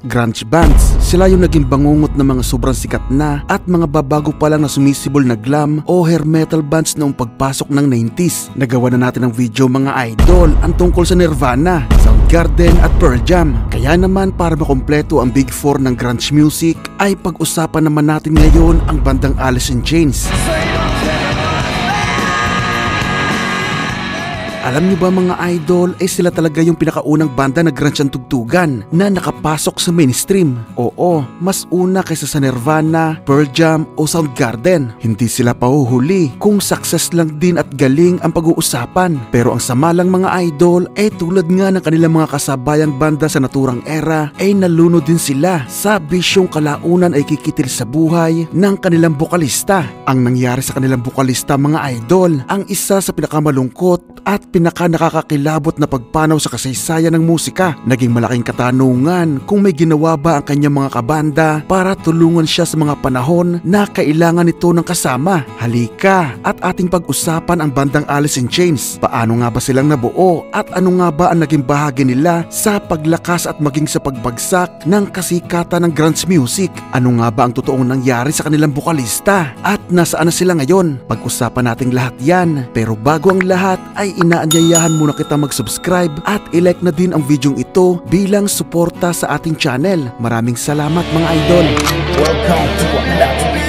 grunge bands. Sila yung naging bangungot ng mga sobrang sikat na at mga babago pa lang na sumisibol na glam o hair metal bands noong pagpasok ng 90s. Nagawa na natin ng video mga idol ang tungkol sa Nirvana, Soundgarden at Pearl Jam. Kaya naman para makompleto ang Big Four ng grunge music ay pag-usapan naman natin ngayon ang bandang Alice in Chains. Alam niyo ba mga idol, sila talaga yung pinakaunang banda na grunge ang tugtugan na nakapasok sa mainstream. Oo, mas una kaysa sa Nirvana, Pearl Jam o Soundgarden. Hindi sila pahuhuli kung success lang din at galing ang pag-uusapan. Pero ang sama lang mga idol tulad nga ng kanilang mga kasabayang banda sa naturang era nalunod din sila sa bisyong kalaunan ay kikitil sa buhay ng kanilang bokalista. Ang nangyari sa kanilang bokalista mga idol, ang isa sa pinakamalungkot at pinaka-nakakakilabot na pagpanaw sa kasaysayan ng musika. Naging malaking katanungan kung may ginawa ba ang kanyang mga kabanda para tulungan siya sa mga panahon na kailangan nito ng kasama. Halika at ating pag-usapan ang bandang Alice in Chains. Paano nga ba silang nabuo at ano nga ba ang naging bahagi nila sa paglakas at maging sa pagbagsak ng kasikatan ng grunge music? Ano nga ba ang totoong nangyari sa kanilang bokalista at nasaan na sila ngayon? Pag-usapan nating lahat yan. Pero bago ang lahat ay inaanyayahan muna kita mag-subscribe at i-like na din ang videong ito bilang suporta sa ating channel. Maraming salamat mga idol. Welcome to another video.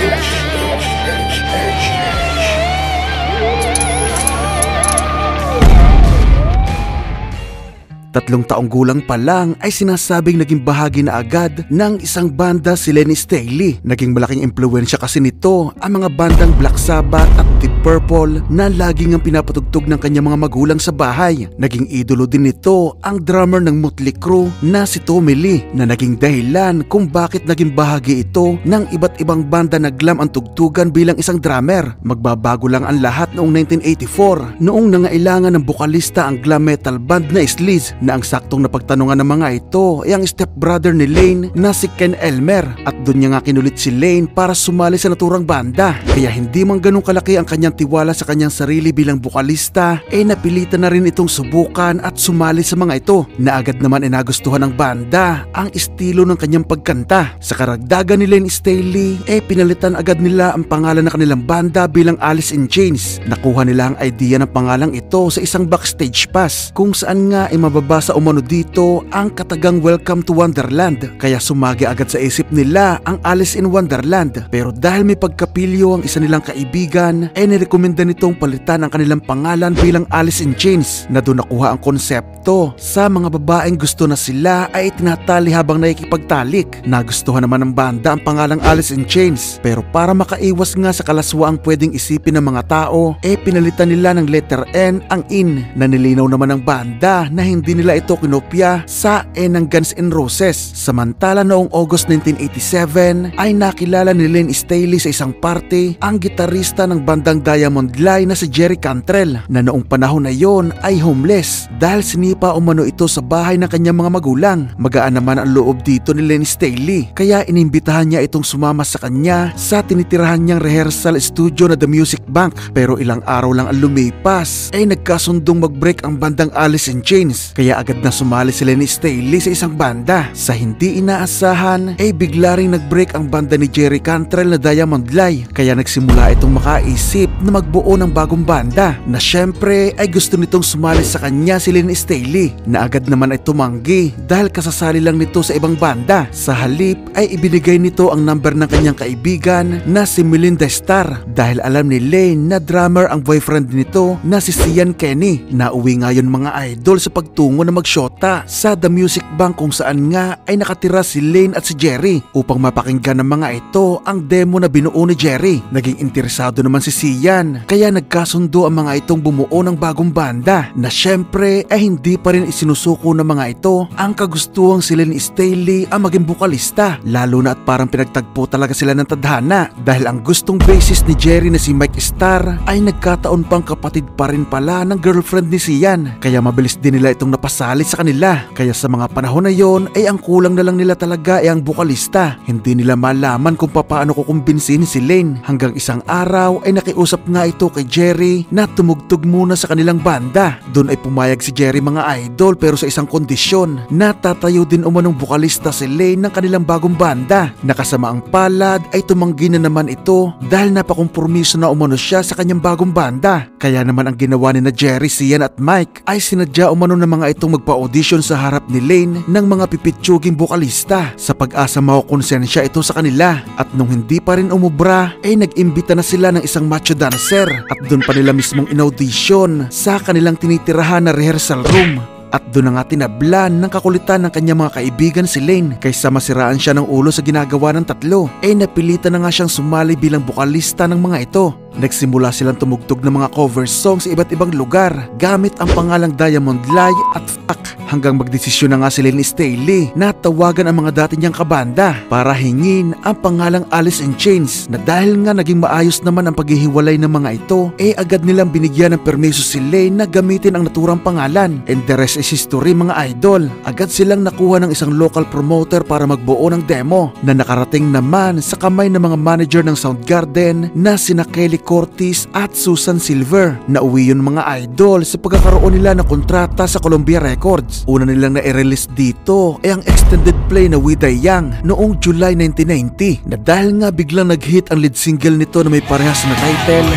3 taong gulang pa lang ay sinasabing naging bahagi na agad ng isang banda si Len Staley. Naging malaking impluwensya kasi nito ang mga bandang Black Sabbath at Deep Purple na laging ang pinapatugtog ng kanyang mga magulang sa bahay. Naging idolo din nito ang drummer ng Motley Crue na si Tommy Lee na naging dahilan kung bakit naging bahagi ito ng iba't ibang banda na glam ang tugtugan bilang isang drummer. Magbabago lang ang lahat noong 1984 noong nangailangan ng bokalista ang glam metal band na Sleaze na ang saktong napagtanungan ng mga ito ay ang stepbrother ni Lane na si Ken Elmer at doon niya nga kinulit si Lane para sumali sa naturang banda. Kaya hindi man ganun kalaki ang kanyang tiwala sa kanyang sarili bilang bokalista napilitan na rin itong subukan at sumali sa mga ito na agad naman nagustuhan ng banda ang estilo ng kanyang pagkanta. Sa karagdagan ni Len Staley pinalitan agad nila ang pangalan ng kanilang banda bilang Alice in Chains. Nakuha nila ang idea ng pangalang ito sa isang backstage pass kung saan nga mababasa umano dito ang katagang Welcome to Wonderland. Kaya sumagi agad sa isip nila ang Alice in Wonderland. Pero dahil may pagkapilyo ang isa nilang kaibigan nirekomenda nitong palitan ang kanilang pangalan bilang Alice in Chains na doon nakuha ang konsepto sa mga babaeng gusto na sila ay tinatali habang nakikipagtalik. Nagustuhan naman ng banda ang pangalang Alice in Chains pero para makaiwas nga sa kalaswaang pwedeng isipin ng mga tao pinalitan nila ng letter N ang in na nilinaw naman ng banda na hindi nila ito kinopya sa ng Guns N' Roses. Samantala noong August 1987 ay nakilala ni Len Staley sa isang party ang gitarista ng bandang Diamond Line na si Jerry Cantrell na noong panahon na yon ay homeless dahil sinipa umano ito sa bahay ng kanyang mga magulang. Magaan naman ang loob dito ni Len Staley kaya inimbitahan niya itong sumama sa kanya sa tinitirahan niyang rehearsal studio na The Music Bank. Pero ilang araw lang ang lumipas nagkasundong mag-break ang bandang Alice in Chains kaya agad na sumali si Len Staley sa isang banda. Sa hindi inaasahan bigla ring nag-break ang banda ni Jerry Cantrell na Diamond Line kaya nagsimula itong makaisip na magbuo ng bagong banda na syempre ay gusto nitong sumali sa kanya si Len Staley na agad naman ay tumanggi dahil kasasali lang nito sa ibang banda. Sa halip ay ibinigay nito ang number ng kanyang kaibigan na si Melinda Starr dahil alam ni Lane na drummer ang boyfriend nito na si Cian Kenny. Nauwi ngayon mga idol sa pagtungo na magsyota sa The Music Bank kung saan nga ay nakatira si Lane at si Jerry upang mapakinggan ng mga ito ang demo na binuo ni Jerry. Naging interesado naman si Cian kaya nagkasundo ang mga itong bumuo ng bagong banda na syempre ay hindi pa rin isinusuko ng mga ito ang kagustuhang si Len Staley ang maging bokalista, lalo na at parang pinagtagpo talaga sila ng tadhana dahil ang gustong bassist ni Jerry na si Mike Starr ay nagkataon pang kapatid pa rin pala ng girlfriend ni Cian kaya mabilis din nila itong napasali sa kanila. Kaya sa mga panahon na yon ay ang kulang na lang nila talaga ay ang bokalista. Hindi nila malaman kung paano kukumbinsin si Lane hanggang isang araw ay nakiusap nga ito kay Jerry na tumugtog muna sa kanilang banda. Doon ay pumayag si Jerry mga idol, pero sa isang kondisyon na tatayo din umanong bukalista si Lane ng kanilang bagong banda. Nakasama ang palad ay tumanggi na naman ito dahil napakompromiso na umano siya sa kanyang bagong banda. Kaya naman ang ginawa ni na Jerry, Sian at Mike ay sinadya umano ng mga itong magpa-audition sa harap ni Lane ng mga pipitsuging bukalista sa pag-asa makukonsensya ito sa kanila. At nung hindi pa rin umubra ay nag-imbita na sila ng isang macho dancer at doon pa nila mismong in-audition sa kanilang tinitirahan na rehearsal room. At doon na nga tinablan ng kakulitan ng kanyang mga kaibigan si Lane. Kaysa masiraan siya ng ulo sa ginagawa ng tatlo, ay napilitan na nga siyang sumali bilang bukalista ng mga ito. Nagsimula silang tumugtog ng mga cover songs sa iba't ibang lugar gamit ang pangalang Diamond Lie at Fuck, hanggang magdesisyon na nga si Lane Staley na tawagan ang mga dati niyang kabanda para hingin ang pangalang Alice in Chains, na dahil nga naging maayos naman ang paghihiwalay ng mga ito, agad nilang binigyan ng permiso si Lane na gamitin ang naturang pangalan. And the rest is history mga idol. Agad silang nakuha ng isang local promoter para magbuo ng demo na nakarating naman sa kamay ng mga manager ng Soundgarden na sina Kelly Curtis at Susan Silver. Nauwi yun mga idol sa pagkakaroon nila ng kontrata sa Columbia Records. Una nilang na-release dito ay ang extended play na We Die Young noong July 1990, na dahil nga biglang nag-hit ang lead single nito na may parehas na title,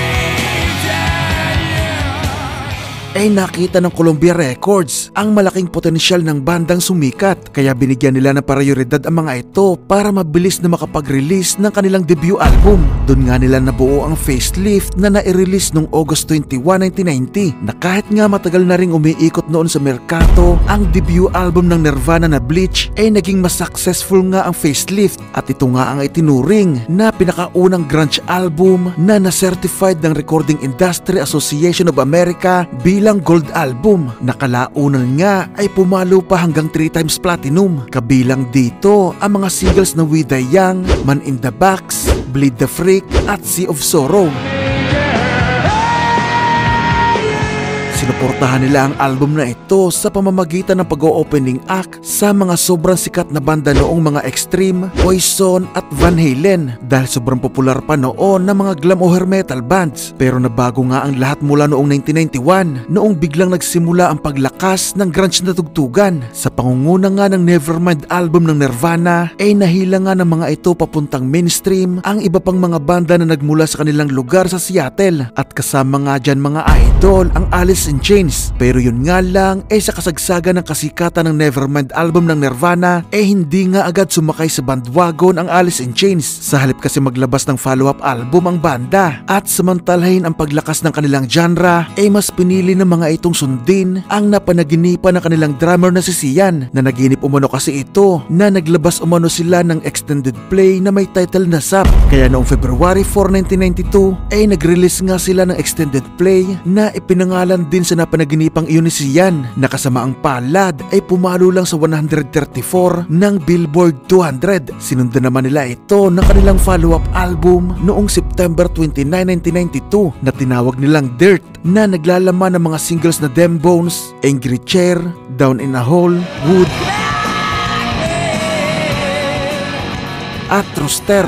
ay nakita ng Columbia Records ang malaking potensyal ng bandang sumikat, kaya binigyan nila ng prioridad ang mga ito para mabilis na makapag-release ng kanilang debut album. Doon nga nila nabuo ang Facelift na na-release noong August 21, 1990, na kahit nga matagal na ring umiikot noon sa merkato ang debut album ng Nirvana na Bleach, ay naging mas successful nga ang Facelift, at ito nga ang itinuring na pinakaunang grunge album na na-certified ng Recording Industry Association of America bilang gold album. Nakalaunan nga ay pumalo pa hanggang 3 times platinum. Kabilang dito ang mga singles na We Die Young, Man in the Box, Bleed the Freak at Sea of Sorrow. Sinuportahan nila ang album na ito sa pamamagitan ng pag-o-opening act sa mga sobrang sikat na banda noong mga Extreme, Poison at Van Halen, dahil sobrang popular pa noon ng mga glam o hair metal bands. Pero nabago nga ang lahat mula noong 1991, noong biglang nagsimula ang paglakas ng grunge na tugtugan. Sa pangunguna nga ng Nevermind album ng Nirvana, ay nahila nga ng mga ito papuntang mainstream ang iba pang mga banda na nagmula sa kanilang lugar sa Seattle, at kasama nga dyan mga idol ang Alice in Chains. Pero yun nga lang, sa kasagsagan ng kasikatan ng Nevermind album ng Nirvana, hindi nga agad sumakay sa bandwagon ang Alice in Chains. Sa halip kasi maglabas ng follow-up album ang banda, at samantalahin ang paglakas ng kanilang genre, mas pinili ng mga itong sundin ang napanaginipan ng kanilang drummer na si Sian, na naginip umano kasi ito na naglabas umano sila ng extended play na may title na Sap. Kaya noong February 4, 1992 nag-release nga sila ng extended play na ipinangalan din sa napanaginipang iyon ni Sian, na kasama ang palad ay pumalo lang sa 134 ng Billboard 200. Sinundan naman nila ito ng kanilang follow-up album noong September 29, 1992 na tinawag nilang Dirt, na naglalaman ng mga singles na Dem Bones, Angry Chair, Down in a Hole, Wood at Rooster.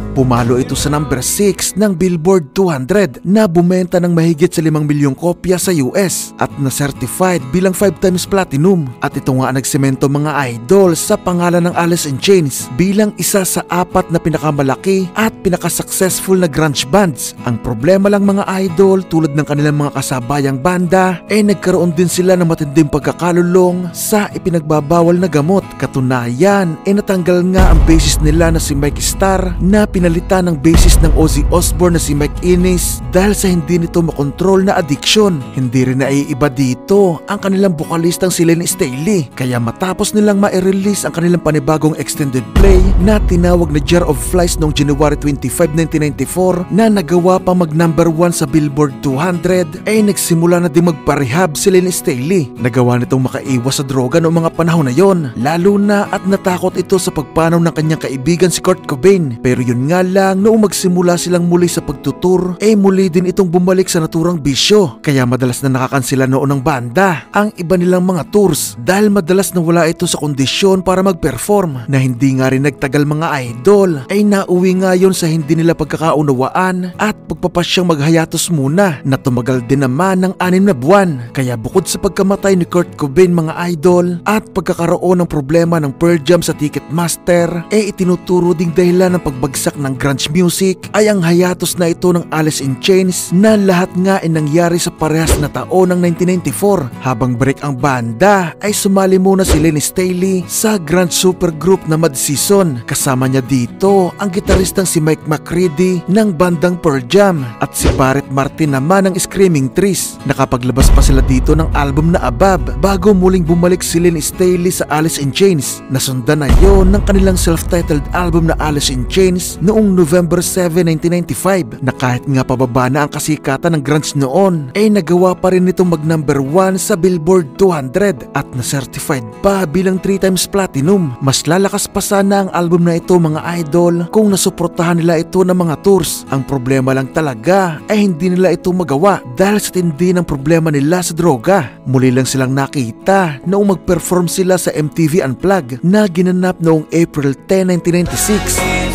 Pumalo ito sa number 6 ng Billboard 200 na bumenta ng mahigit sa 5 milyong kopya sa US at na-certified bilang 5 times platinum. At ito nga nagsemento mga idol sa pangalan ng Alice in Chains bilang isa sa 4 na pinakamalaki at pinaka-successful na grunge bands. Ang problema lang mga idol, tulad ng kanilang mga kasabayang banda, nagkaroon din sila ng matinding pagkakalulong sa ipinagbabawal na gamot. Katunayan, natanggal nga ang bassist nila na si Mike Starr na pinalitan ng bassist ng Ozzy Osbourne na si Mike Inez dahil sa hindi nito makontrol na addiction. Hindi rin naiiba dito ang kanilang bokalistang si Lane Staley, kaya matapos nilang ma-release ang kanilang panibagong extended play na tinawag na Jar of Flies noong January 25, 1994 na nagawa pa mag number 1 sa Billboard 200, nagsimula na din magparehab si Lane Staley. Nagawa nitong makaiwas sa droga noong mga panahon na yon, lalo na at natakot ito sa pagpanaw ng kanyang kaibigan si Kurt Cobain. Pero yun nga nga lang noong magsimula silang muli sa pagtutur, muli din itong bumalik sa naturang bisyo. Kaya madalas na nakakansela noon ng banda ang iba nilang mga tours dahil madalas na wala ito sa kondisyon para mag-perform. Na hindi nga rin nagtagal mga idol ay nauwi nga yon sa hindi nila pagkakaunawaan at pagpapasyang maghayatos muna na tumagal din naman ng 6 na buwan. Kaya bukod sa pagkamatay ni Kurt Cobain mga idol at pagkakaroon ng problema ng Pearl Jam sa Ticketmaster, itinuturo ding dahilan ng pagbagsak ng grunge music ay ang hiatus na ito ng Alice in Chains na lahat nga ay nangyari sa parehas na taon ng 1994. Habang break ang banda ay sumali muna si Len Staley sa grunge supergroup na Mad Season. Kasama niya dito ang gitaristang si Mike McCready ng bandang Pearl Jam at si Barrett Martin naman ng Screaming Trees. Nakapaglabas pa sila dito ng album na Above bago muling bumalik si Len Staley sa Alice in Chains. Nasundan na yon ng kanilang self-titled album na Alice in Chains noong November 7, 1995 na kahit nga pababa na ang kasikatan ng grunge noon nagawa pa rin nitong mag number 1 sa Billboard 200 at na-certified pa bilang 3 times platinum. Mas lalakas pa sana ang album na ito mga idol kung nasuportahan nila ito ng mga tours. Ang problema lang talaga ay hindi nila ito magawa dahil sa tindi ng problema nila sa droga. Muli lang silang nakita noong mag-perform sila sa MTV Unplugged na ginanap noong April 10, 1996.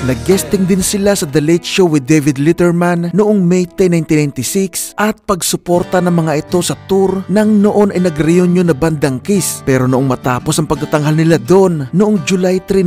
Nag-guesting din sila sa The Late Show with David Letterman noong May 10, 1996 at pagsuporta ng mga ito sa tour nang noon ay nag-reunion na bandang Kiss. Pero noong matapos ang pagtatanghal nila doon noong July 3,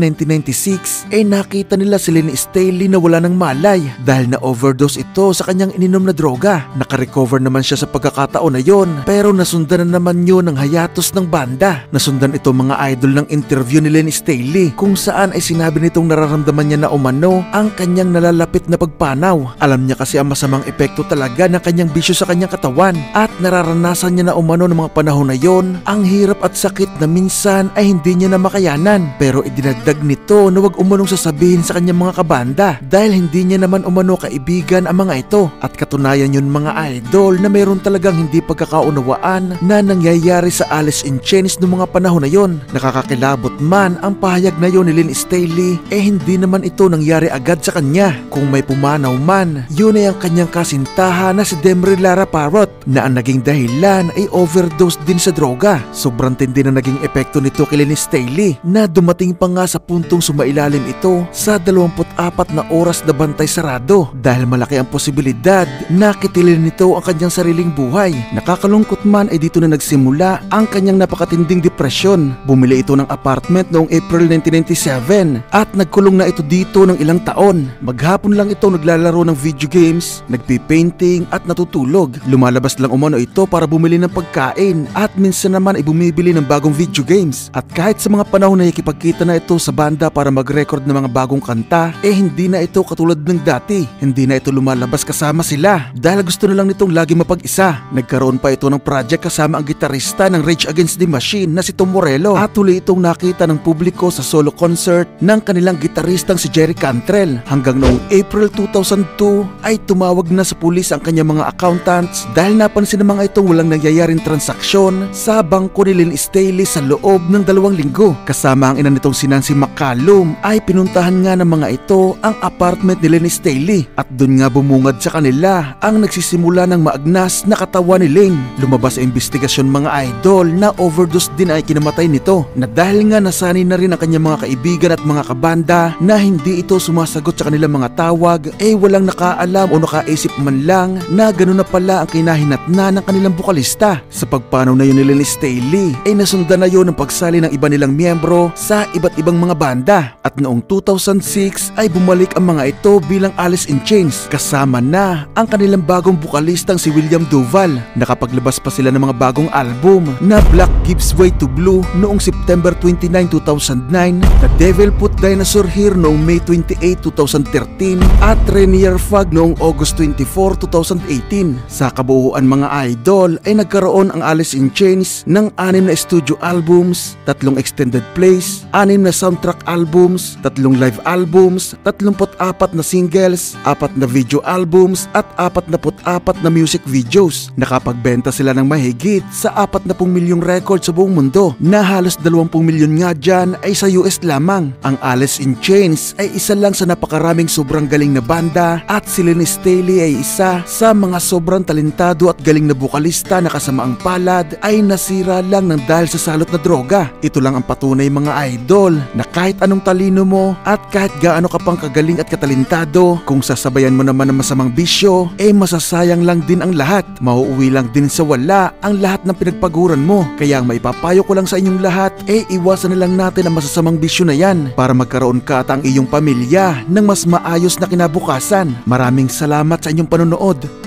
1996 nakita nila si Len Staley na wala ng malay dahil na-overdose ito sa kanyang ininom na droga. Naka-recover naman siya sa pagkakataon na yon pero nasundan na naman yun ng hiatus ng banda. Nasundan ito mga idol ng interview ni Len Staley kung saan ay sinabi nitong nararamdaman niya na ang kanyang nalalapit na pagpanaw. Alam niya kasi ang masamang epekto talaga ng kanyang bisyo sa kanyang katawan at nararanasan niya na umano ng mga panahon na yon ang hirap at sakit na minsan ay hindi niya na makayanan. Pero idinagdag nito na wag umanong sasabihin sa kanyang mga kabanda dahil hindi niya naman umano kaibigan ang mga ito. At katunayan yun mga idol na mayroon talagang hindi pagkakaunawaan na nangyayari sa Alice in Chains noong mga panahon na yon. Nakakakilabot man ang pahayag na yon ni Len Staley hindi naman ito nangyari agad sa kanya. Kung may pumanaw man, yun ay ang kanyang kasintahan na si Demry Lara Parrott na ang naging dahilan ay overdose din sa droga. Sobrang tindi na naging epekto nito kay Len Staley na dumating pa nga sa puntong sumailalim ito sa 24 na oras na bantay sarado dahil malaki ang posibilidad na kitilin nito ang kanyang sariling buhay. Nakakalungkot man ay dito na nagsimula ang kanyang napakatinding depresyon. Bumili ito ng apartment noong April 1997 at nagkulong na ito dito ng ilang taon. Maghapon lang ito naglalaro ng video games, nagpipainting at natutulog. Lumalabas lang umano ito para bumili ng pagkain at minsan naman ay bumibili ng bagong video games. At kahit sa mga panahon na ikipagkita na ito sa banda para mag-record ng mga bagong kanta, hindi na ito katulad ng dati. Hindi na ito lumalabas kasama sila dahil gusto na lang nitong lagi mapag-isa. Nagkaroon pa ito ng project kasama ang gitarista ng Rage Against the Machine na si Tom Morello at huli itong nakita ng publiko sa solo concert ng kanilang gitaristang si Jerry Cantrell. Hanggang noong April 2002 ay tumawag na sa pulis ang kanyang mga accountants dahil napansin ng mga itong walang nangyayaring transaksyon sa bangko ni Len Staley sa loob ng 2 linggo. Kasama ang ina nitong si Nancy McCallum ay pinuntahan nga ng mga ito ang apartment ni Len Staley at doon nga bumungad sa kanila ang nagsisimula ng maagnas na katawan ni Len. Lumabas ang investigasyon mga idol na overdose din ay kinamatay nito na dahil nga nasanay na rin ang kanyang mga kaibigan at mga kabanda na hindi ito sumasagot sa kanilang mga tawag walang nakaalam o nakaisip man lang na gano'n na pala ang kinahinatnan ng kanilang bukalista. Sa pagpanaw na yun ni Len Staley nasundan na yun ng pagsali ng iba nilang miyembro sa iba't ibang mga banda at noong 2006 ay bumalik ang mga ito bilang Alice in Chains kasama na ang kanilang bagong bukalistang si William Duval. Nakapaglabas pa sila ng mga bagong album na Black Gives Way to Blue noong September 29, 2009, The Devil Put Dinosaur Here noong May 28, 2013 at Rainier Fog noong August 24, 2018. Sa kabuuan mga idol ay nagkaroon ang Alice in Chains ng 6 na studio albums, 3 extended plays, 6 na soundtrack albums, 3 live albums, 34 na singles, 4 na video albums at 44 na music videos. Nakapagbenta sila ng mahigit sa 40 milyong record sa buong mundo na halos 20 milyon nga dyan ay sa US lamang. Ang Alice in Chains ay isa lang sa napakaraming sobrang galing na banda at si Len Staley ay isa sa mga sobrang talentado at galing na bukalista na kasamaang palad ay nasira lang ng dahil sa salot na droga. Ito lang ang patunay mga idol na kahit anong talino mo at kahit gaano ka pang kagaling at katalentado, kung sasabayan mo naman ng masamang bisyo, masasayang lang din ang lahat. Mauuwi lang din sa wala ang lahat ng pinagpaguran mo. Kaya ang maipapayo ko lang sa inyong lahat, iwasan na lang natin ang masasamang bisyo na yan para magkaroon ka at ang iyong pamilya ng mas maayos na kinabukasan. Maraming salamat sa inyong panonood.